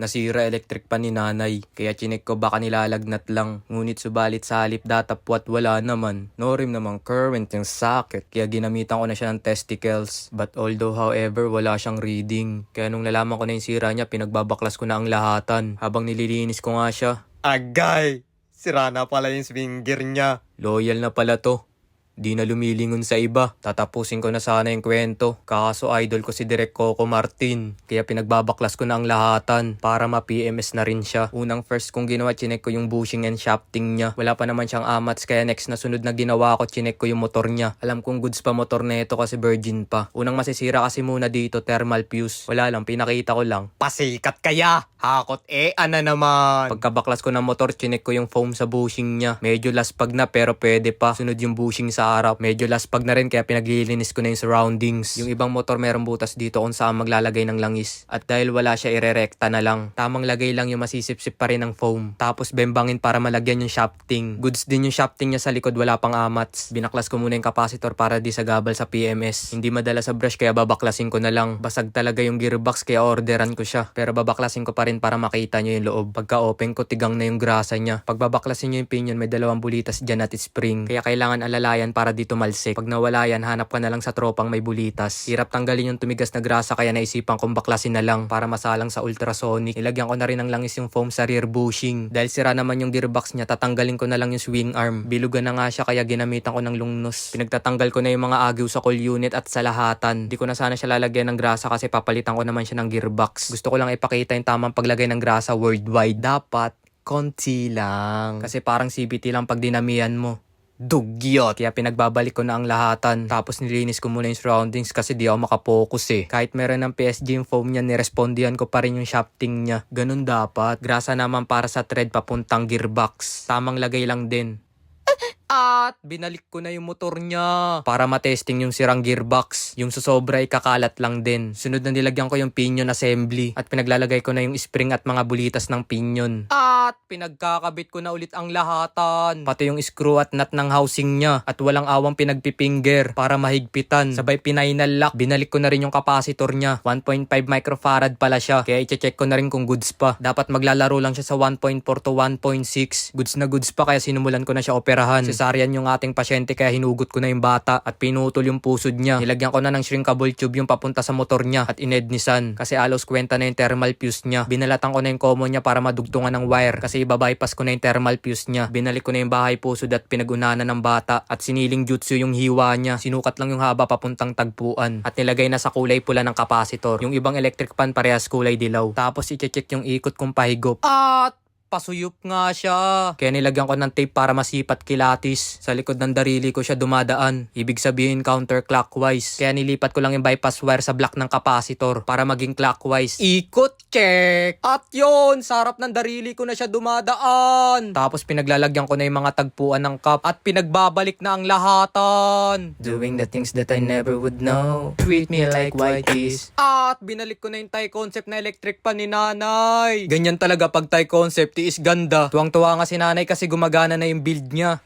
Nasira electric pan ni nanay, kaya chinek ko baka nilalagnat lang. Ngunit subalit sa halip datapwat wala naman. No rim namang current yung socket, kaya ginamitan ko na siya ng testicles. But although however wala siyang reading, kaya nung nalaman ko na yung sira niya, pinagbabaklas ko na ang lahatan. Habang nililinis ko nga siya, agay! Sira na pala yung swinger niya. Loyal na pala to. Di na lumilingon sa iba. Tatapusin ko na sana yung kwento. Kaso idol ko si Direk Coco Martin. Kaya pinagbabaklas ko na ang lahatan para ma-PMS na rin siya. Unang first kong ginawa, chinek ko yung bushing and shafting niya. Wala pa naman siyang amats, kaya next na sunod na ginawa ko, chinek ko yung motor niya. Alam kong goods pa motor na ito kasi virgin pa. Unang masisira kasi muna dito, thermal fuse. Wala lang, pinakita ko lang. Pasikat kaya! Hakot ana naman! Pagkabaklas ko ng motor, chinek ko yung foam sa bushing niya. Medyo laspag na pero pwede pa. Sunod yung bushing sa harap. Medyo laspag na rin kaya pinaglilinis ko na yung surroundings. Yung ibang motor merong butas dito kung saan maglalagay ng langis. At dahil wala siya, irerekta na lang. Tamang lagay lang yung masisip-sip pa rin ng foam. Tapos bembangin para malagyan yung shafting. Goods din yung shafting niya sa likod, wala pang amats. Binaklas ko muna yung capacitor para di sagabal sa PMS. Hindi madala sa brush kaya babaklasin ko na lang. Basag talaga yung gearbox kaya orderan ko siya. Pero babaklasin ko pa rin para makita nyo yung loob. Pagka open ko, tigang na yung grasa niya. Pag babaklasin nyo yung pinion, may dalawang bulitas dyan at spring. Kaya kailangan alalayan para dito malsik. Pag nawala yan, hanap ka na lang sa tropang may bulitas. Hirap tanggalin yung tumigas na grasa kaya naisipan kong baklasin na lang para masalang sa ultrasonic. Nilagyan ko na rin ng langis yung foam sa rear bushing. Dahil sira naman yung gearbox niya, tatanggalin ko na lang yung swing arm. Bilugan na nga siya kaya ginamitan ko ng lungnos. Pinagtatanggal ko na yung mga agiw sa coil unit at sa lahatan. Di ko na sana siya lalagyan ng grasa kasi papalitan ko naman siya ng gearbox. Gusto ko lang ipakita yung tamang paglagay ng grasa worldwide. Dapat konti lang. Kasi parang CVT lang pag dinamihan mo. Dugyot! Kaya pinagbabalik ko na ang lahatan. Tapos nilinis ko muna yung surroundings kasi di ako makapokus eh. Kahit meron ng PSG yung foam niya, nirespondihan ko pa rin yung shafting niya. Ganun dapat. Grasa naman para sa thread papuntang gearbox. Tamang lagay lang din. At binalik ko na yung motor niya para matesting yung sirang gearbox. Yung susobra ay kakalat lang din. Sunod na nilagyan ko yung pinion assembly at pinaglalagay ko na yung spring at mga bulitas ng pinion. At pinagkakabit ko na ulit ang lahatan. Pati yung screw at nut ng housing niya. At walang awang pinagpipinger para mahigpitan. Sabay pinainal lock. Binalik ko na rin yung capacitor niya. 1.5 microfarad pala siya. Kaya i-check ko na rin kung goods pa. Dapat maglalaro lang siya sa 1.4 to 1.6. Goods na goods pa kaya sinumulan ko na siya operahan. Cesarean yung ating pasyente kaya hinugot ko na yung bata at pinutol yung pusod niya. Nilagyan ko na ng shrinkable tube yung papunta sa motor niya at inednisan kasi alos kwenta na yung thermal fuse niya. Binalatan ko na yung common niya para madugtungan ng wire kasi ibabypass ko na yung thermal fuse niya. Binalik ko na yung bahay pusod at pinagunahan ng bata at siniling jutsu yung hiwa niya. Sinukat lang yung haba papuntang tagpuan at nilagay na sa kulay pula ng capacitor. Yung ibang electric pan parehas kulay dilaw. Tapos i-check yung ikot kung pahigop. At pasuyop nga siya. Kaya nilagyan ko ng tape para masipat kilatis. Sa likod ng darili ko siya dumadaan. Ibig sabihin counterclockwise. Kaya nilipat ko lang yung bypass wire sa block ng capacitor para maging clockwise. Ikot check! At yun, sa harap ng darili ko na siya dumadaan. Tapos pinaglalagyan ko na yung mga tagpuan ng cup at pinagbabalik na ang lahatan. Doing the things that I never would know. Treat me like white is. At binalik ko na yung Thai concept na electric pan ni nanay. Ganyan talaga pag Thai concept is ganda. Tuwang-tuwa nga si nanay kasi gumagana na yung build niya.